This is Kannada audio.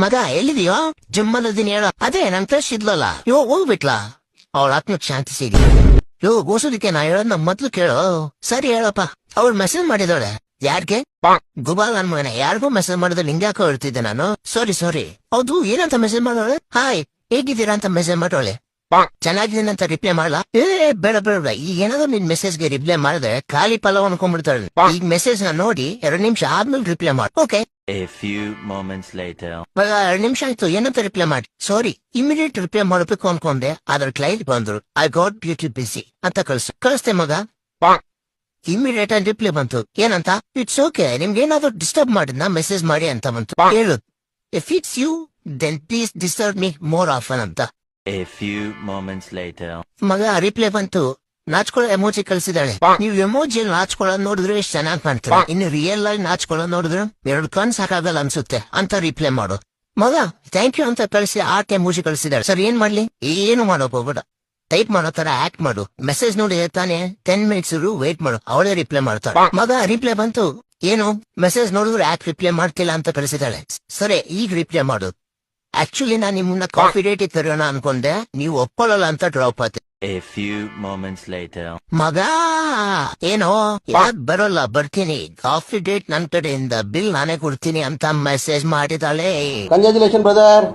ಮಗ ಎಲ್ಲಿದೆಯೋ? ಜಿಮ್ಮಲ್ಲಿದ್ದೀನಿ ಹೇಳ. ಅದೇ ನನ್ ಕ್ರಶ್ ಇದ್ಲಲ್ಲ, ಹೋಗ್ಬಿಟ್ಲಾ? ಅವಳ ಆತ್ಮಕ್ ಶಾಂತಿ ಸಿಗ್ಲಿ. ಗೋಸೋದಕ್ಕೆ ನಾ ಹೇಳೋದ್ ಮೊದ್ಲು ಕೇಳು. ಸರಿ ಹೇಳಪ್ಪ. ಅವಳು ಮೆಸೇಜ್ ಮಾಡಿದವಳೆ. ಯಾರ್ಗೆ? ಗುಬಾಲ್ ನನ್ ಮಗನ ಯಾರಿಗೂ ಮೆಸೇಜ್ ಮಾಡಿದ್ರೆ ನಿಂಗೆ ಯಾಕೋ ಹೇಳ್ತಿದ್ದೆ ನಾನು. ಸಾರಿ. ಹೌದು, ಏನಂತ ಮೆಸೇಜ್ ಮಾಡೋಳೆ? ಹಾಯ್ ಹೇಗಿದ್ದೀರಾ ಅಂತ ಮೆಸೇಜ್ ಮಾಡೋಳೆ. ಚೆನ್ನಾಗಿದ್ದೀನಿ ಅಂತ ರಿಪ್ಲೈ ಮಾಡಲ್ಲ. ಬೇಡ ಈಗ ಏನಾದ್ರು ನಿನ್ ಮೆಸೇಜ್ಗೆ ರಿಪ್ಲೈ ಮಾಡಿದ್ರೆ ಖಾಲಿ ಪಲಾವ್ ಅನ್ಕೊಂಡ್ಬಿಡ್ತಾಳೆ. ಈಗ ಮೆಸೇಜ್ ನ ನೋಡಿ 2 ನಿಮಿಷ ಆದ್ಮೇಲೆ ರಿಪ್ಲೈ ಮಾಡಿ. Okay. A few moments later. 2 ನಿಮಿಷ ಆಯ್ತು, ಏನಂತ ರಿಪ್ಲೈ ಮಾಡಿ. ಸಾರಿ, ಇಮಿಡಿಯೇಟ್ ರಿಪ್ಲೈ ಮಾಡಬೇಕು ಅನ್ಕೊಂಡೆ, ಆದ್ರೆ ಕ್ಲೈಂಟ್ ಬಂದ್ರು. ಐ ಗಾಟ್ ಬ್ಯೂಟಿ ಬಿಸಿ ಅಂತ ಕಳಿಸ್ತೆ ಮಗ. ಇಮಿಡಿಯೇಟ್ ಆಗಿ ರಿಪ್ಲೈ ಬಂತು. ಏನಂತ? ಇಟ್ಸ್ ಓಕೆ, ನಿಮ್ಗೆ ಏನಾದ್ರು ಡಿಸ್ಟರ್ಬ್ ಮಾಡಿದ್ನ ಮೆಸೇಜ್ ಮಾಡಿ ಅಂತ ಬಂತು. ಹೇಳು, if it's you then please disturb me more often ಅಂತ. A few moments later. ಮಗ ರಿಪ್ಲೈ ಬಂತು. ನಾಚ್ಕೊಳ್ಳೋ ಎಮೋಜಿ ಕಳ್ಸಿದಾಳೆ. ನೀವು ಎಮೋಜಿಯಲ್ಲಿ ನಾಚ್ಕೊಳ್ಳೋದ್ ನೋಡಿದ್ರೆ ಎಷ್ಟು ಚೆನ್ನಾಗಿ ಕಾಣ್ತೀರಾ, ಇನ್ನು ರಿಯಲ್ ಆಗಿ ನಾಚ್ಕೊಳ್ಳೋದ್ ನೋಡಿದ್ರೆ 2 ಕಣ್ ಸಾಕಾಗಲ್ಲ ಅನ್ಸುತ್ತೆ ಅಂತ ರಿಪ್ಲೈ ಮಾಡು. ಮಗ ಥ್ಯಾಂಕ್ ಯು ಅಂತ ಕಳಿಸಿ ಆರ್ಟ್ ಎಮೋಜಿ ಕಳ್ಸಿದಾಳೆ. ಸರ್ ಏನ್ ಮಾಡ್ಲಿ? ಏನು ಮಾಡೋಕ್ ಹೋಗ್ಬೇಡ, ಟೈಪ್ ಮಾಡೋ ತರ ಆಕ್ಟ್ ಮಾಡು. ಮೆಸೇಜ್ ನೋಡಿ ತಾನೆ 10 ಮಿನಿಟ್ಸ್ ವೇಟ್ ಮಾಡು, ಅವಳೇ ರಿಪ್ಲೈ ಮಾಡ್ತಾಳೆ. ಮಗ ರಿಪ್ಲೈ ಬಂತು. ಏನು? ಮೆಸೇಜ್ ನೋಡಿದ್ರೆ ಯಾಕೆ ರಿಪ್ಲೈ ಮಾಡ್ತಿಲ್ಲ ಅಂತ ಕಳಿಸಿದಾಳೆ. ಸರಿ ಈಗ ರಿಪ್ಲೈ ಮಾಡು. ಆಕ್ಚುಲಿ ನಾನ್ ನಿಮ್ಮನ್ನ ಕಾಫಿ ಡೇಟ್ ತರೋಣ ಅನ್ಕೊಂಡೆ, ನೀವು ಒಪ್ಕೊಳ್ಳಲ್ಲ ಅಂತ ಡ್ರಾಪ್ ಆಯ್ತು. A few moments later. ಮಗ ಏನೋ ಯಾಕ್ ಬರೋಲ್ಲ? ಬರ್ತೀನಿ, ಕಾಫಿ ಡೇಟ್ ನನ್ ಕಡೆಯಿಂದ, ಬಿಲ್ ನಾನೇ ಕೊಡ್ತೀನಿ ಅಂತ ಮೆಸೇಜ್ ಮಾಡಿದಾಳೆ. Congratulation brother.